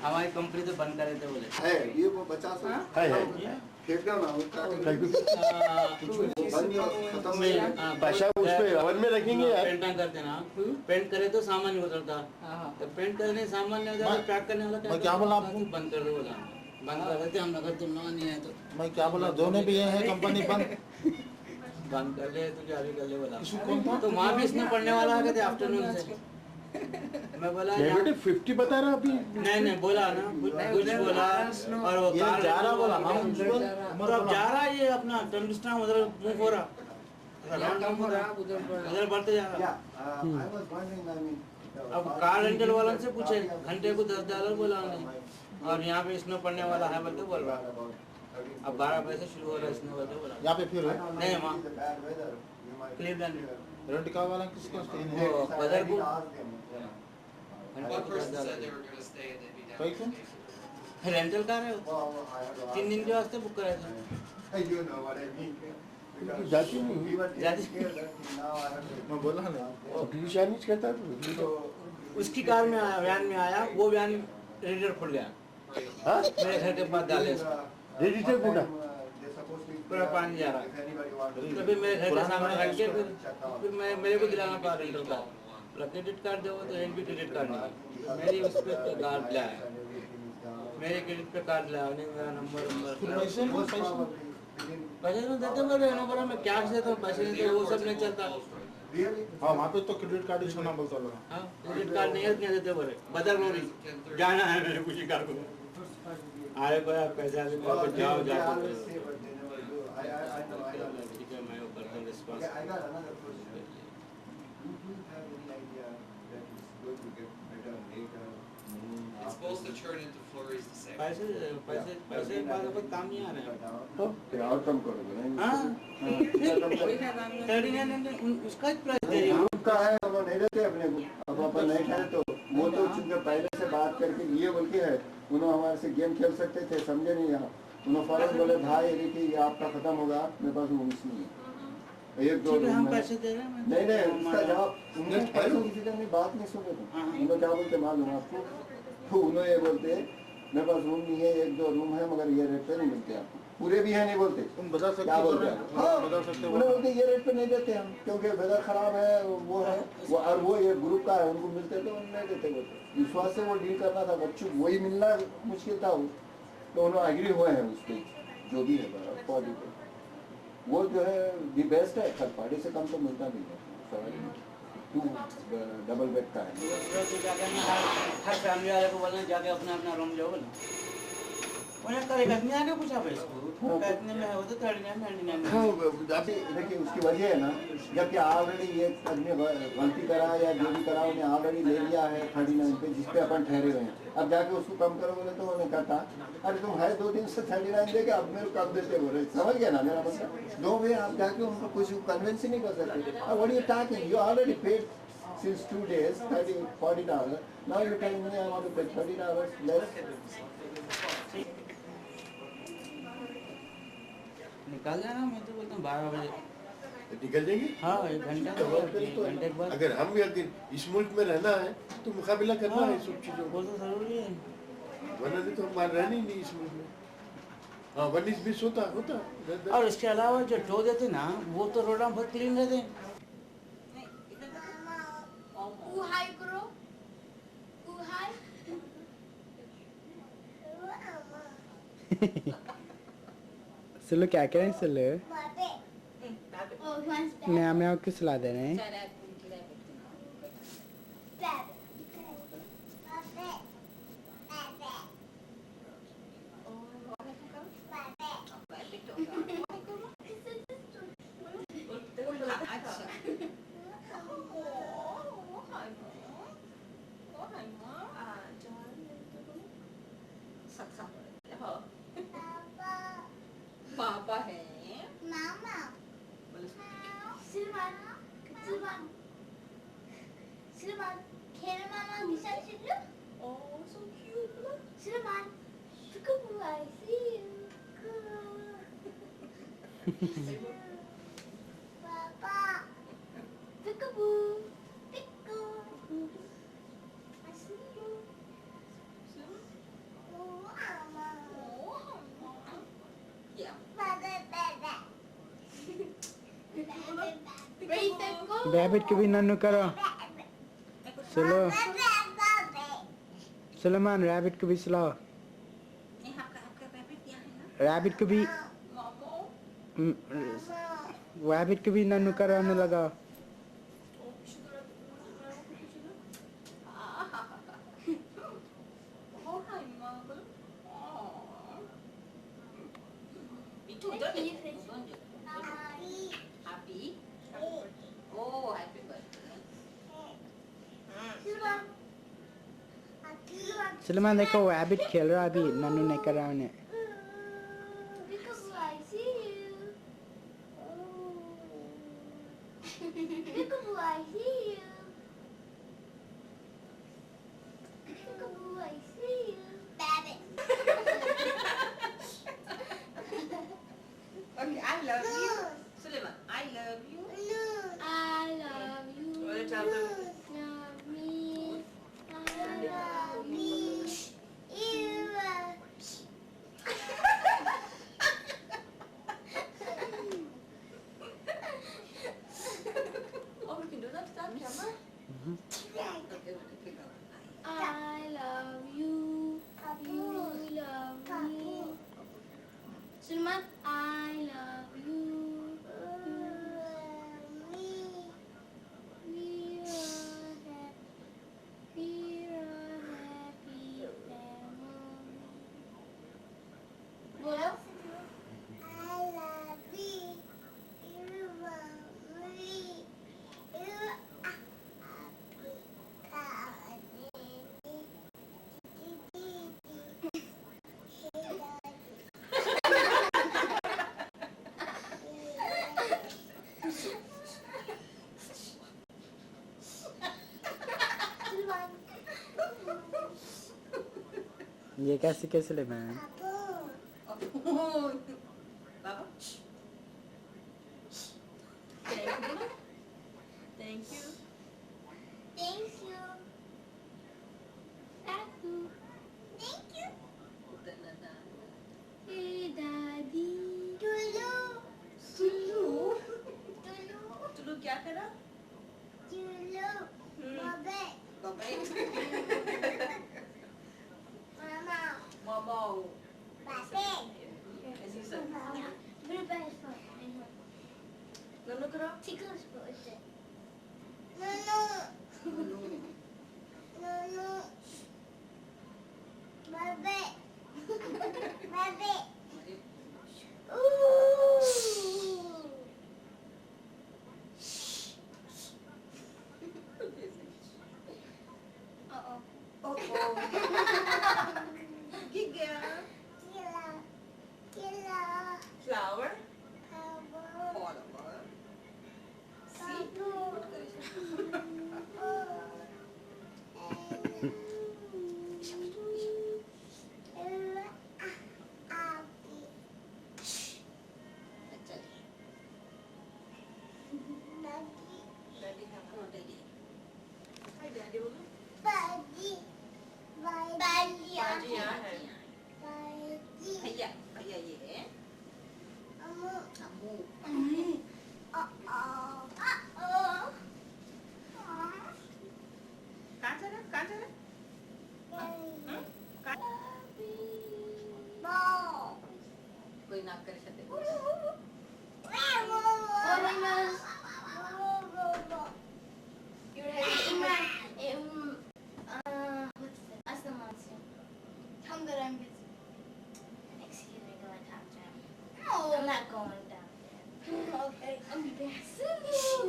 हमारी कंपनी तो बंद करे थे बोले है ये वो 50 है फेंक दो ना पैसा उस पे ओवन में रखेंगे यार। पेंट ना करते ना, पेंट करे तो सामान नहीं उतरता, तो पेंट करने सामान नहीं उतरता, पैक करने वाला मैं क्या बोला आपको? बंद कर दो बोला, बंद कर देते हम, अगर तुम ना नहीं है तो। मैं क्या बोला, दोनों भी ये है कंपनी बंद बंद कर ले तो जारी कर ले बोला। कौन था? तो वहाँ भी इसमें पढ़ने वाला है आफ्टरनून से। मैं बोला बेटे 50 बता रहा अभी। नहीं बोला ना, कुछ बोला और वो ये जा रहा बोला हम तो अब जा रहा है ये अपना टंडस्टा उधर मूव हो रहा, उधर बढ़ते जा रहा। अब कार रेंटल वाला से पूछे, घंटे को $10 बोला नहीं, और यहाँ पे स्नो पड़ने वाला है बोलते बोल रहा। अब 12 बजे से शुरू हो रहा है स्नो बोलते बोला। यहाँ पे फिर नहीं वहाँ क्लीवलैंड रेंट कार वाला किसका वो बदरपुर रेंटल कार है, 3 दिन के वास्ते बुक कराया था। जाती नहीं मैं बोला ना डिलीशानिज करता तो उसकी कार में आया, वैन में आया, वो वैन रेडिएटर खुल गया। हाँ मेरे घर के पास डाले रेडिएटर फूटा, पूरा पानी जा रहा है। तो फिर मेरे घर के सामने रख के फिर मैं मेरे को दिलाना पड़ा रेंटल कार। क्रेडिट कार्ड दो तो एक भी क्रेडिट कार्ड नहीं, मेरी उस पर कार्ड लाया, मेरे क्रेडिट पे कार्ड लाया, नहीं मेरा नंबर पैसे तो देते बोले ना, बोला मैं कैश देता हूँ, पैसे देते वो सब नहीं चलता। हाँ वहाँ पे तो क्रेडिट कार्ड ही बोलता लोग। हाँ क्रेडिट कार्ड नहीं देते बोले, बदल रोड़ी जाना है मेरे कुछ कार को आए पैसा जाओ जाओ ठीक है मैं वो करता हूँ response. It's supposed to turn into flurries the same. पैसे बाद में काम नहीं आ रहे हैं। फिर और कम करोगे नहीं? उसका प्राइस दे रही हूँ का है वो नहीं देते अपने को, अब अपन नहीं खाए तो वो तो चूंकि पहले से बात करके ये बोल के है, उन्होंने हमारे से गेम खेल सकते थे, समझे नहीं यहाँ उन्होंने फौरन बोले भाई ये आपका खत्म होगा, मेरे पास वो नहीं है, एक दो हम पैसे दे रहे हैं। नहीं उसका जवाब उन्होंने पैसों की चीजें नहीं, बात नहीं सुने तो उन्होंने क्या बोलते मालूम आपको, तो उन्होंने ये बोलते मेरे पास रूम नहीं है, 1-2 रूम है मगर ये रेट पे नहीं मिलते आपको, पूरे भी है नहीं बोलते, तुम बता सकते क्या बोलते हैं? हाँ उन्हें बोलते ये रेट पे नहीं देते हम, क्योंकि वेदर खराब है वो है वो, और वो ये ग्रुप का है उनको मिलते तो नहीं देते बोलते, विश्वास से वो डील करना था बच्चों, वही मिलना मुश्किल था वो, तो उन्होंने एग्री हुए हैं उस पर जो भी है पॉडी पे, वो जो है दी बेस्ट है, थर्ड पार्टी से कम तो मिलता नहीं है, 2 डबल बेड का है। हर फैमिली वाले को बोलना जाके अपना अपना रूम लो बोला, उन्हें करेगा नहीं आगे पूछा भाई इसको कितने में है, वो तो 39-99 में। हाँ देखिए उसकी वजह है ना, जबकि ऑलरेडी ये आदमी गलती करा या जो भी करा उन्हें ऑलरेडी ले लिया है 39 पे, जिसपे अपन ठहरे हुए हैं, अब जाके उसको कम करो बोले तो उन्हें कहता अरे तुम है 2 दिन से 39 देके अब मेरे को कम देते बोले, समझ गया ना मेरा मतलब, 2 वे आप जाके उनको कुछ कन्विंस ही नहीं कर सकते। अब what you talking, you already paid since 2 days $40, now you tell me I want to pay $30 less। निकाल जाना, मैं तो बोलता हूँ 12 बजे निकल जाएगी। हाँ 1 घंटा घंटे के बाद। अगर हम भी अगर इस मुल्क में रहना है तो मुकाबला करना है सब चीजों वो तो जरूरी है, वरना तो हम रहने ही नहीं इस मुल्क में। हाँ 19-20 होता और इसके अलावा जो टो देते ना वो तो रोड बहुत क्लीन रहते हैं। सुलो क्या कह रहे हैं सुलो? नया मैं किस ला दे रहे हैं? पापा है मामा Silvan kere mama güzel sütlü. Oh so cute look. Silvan peekaboo I see you. Papa peekaboo peekaboo I see you. Rabbit को भी नन्नू करो सुलो सुलेमान रैबिट को भी सुलाओ रैबिट को भी रैबिट को भी नन्नू कराने लगाओ Itu udah deh. Happy. Oh, happy birthday. Suleman देखो रैबिट खेल रहा है अभी नन्नू नहीं कर रहा उन्हें Peekaboo, I see you. Peekaboo, I see you. Peekaboo, I see you. Babbitt. Okay, I love you. Suleiman, I love you. I love you. Boleh campur. Love me. I love me. You love Oh, we can do that stuff, Shama? Okay, okay, go. I love you. You love me. Sulman, I love you. We are happy. We are happy family. बोलो. I love you. You love me. You are ये कैसे कैसे Suleman Oh, Baba? Thank you. Thank you. Tatu. Thank you. Hey, Daddy. Tulu. Tulu? Tulu. Tulu क्या करा? Tulu. Bobby. Bye-bye. Mama. Mama. Bobby. As you said. Everybody's fun. Nanu करो? Tickle's birthday. No. No. Bobby. Bobby. Ooh. Uh-oh. Oh. Giga. Killer. Flower. Power. Follower. See? Tattoo. Good girl. Daddy have no daddy. Hi daddy बोलो. बाजी यहाँ है. भैया भैया ये. अम्मू. कहाँ जा रहा? कोई नाक कर सकते. That's the monster. I'm good, I'm busy. Excuse me, go and talk to him. No. I'm not going down there. Okay, I'll be back soon.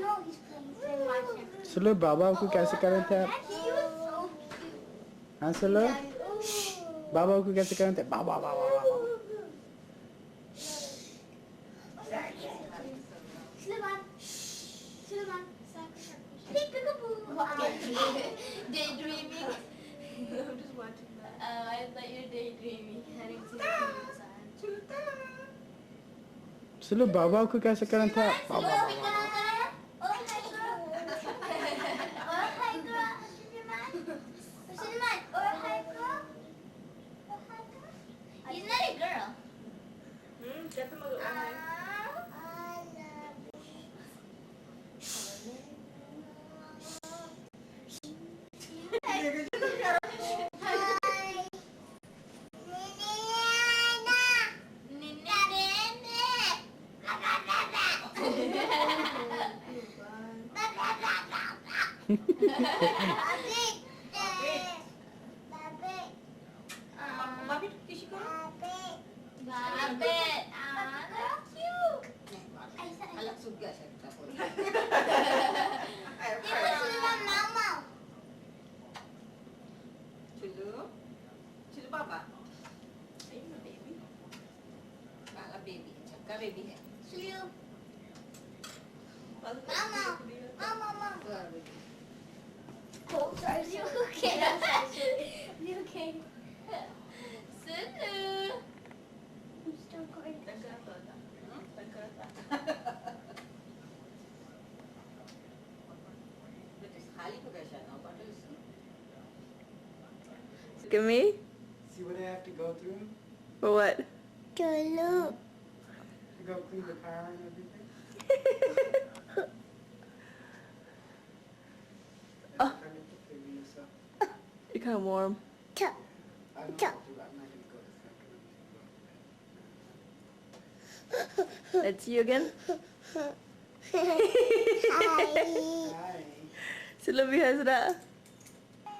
No, he's playing. Watch him. सुलो बाबा को कैसे कर रहे थे आप He was so cute. हाँ सुलो Ooh. बाबा को कैसे कर रहे थे बाबा बाबा बाबा Sulaiman. Peekaboo. Daydreaming. I'm just watching that. I thought you were daydreaming. I didn't see the clothes on. सुलो बाबा को कैसे कर रहे थे आप बाबा Sulaiman, Baba oh, hi, girl. Oh, hi, girl. Sulaiman. Sulaiman, oh, hi, girl. Oh, hi, girl. He's not a girl. क्या तुम लोग? I love you. Babi tissue ko. Babet. Ah, that's cute. Alat suga siya tapos. Dia sudah mama. Chulu. Chulu baba. Ayun na baby. Bala baby. Chaka baby hai. Suyu. Mama. Mama. Oh, sorry. You okay? You okay? Sulu. I'm still going. Look at me. See what I have to go through For what? to go clean the car and everything? Oh. Trying to figure yourself. You're kind of warm. I know what to do. I'm not going to go to second. Let's see you again. Hi. Sila bihas dah.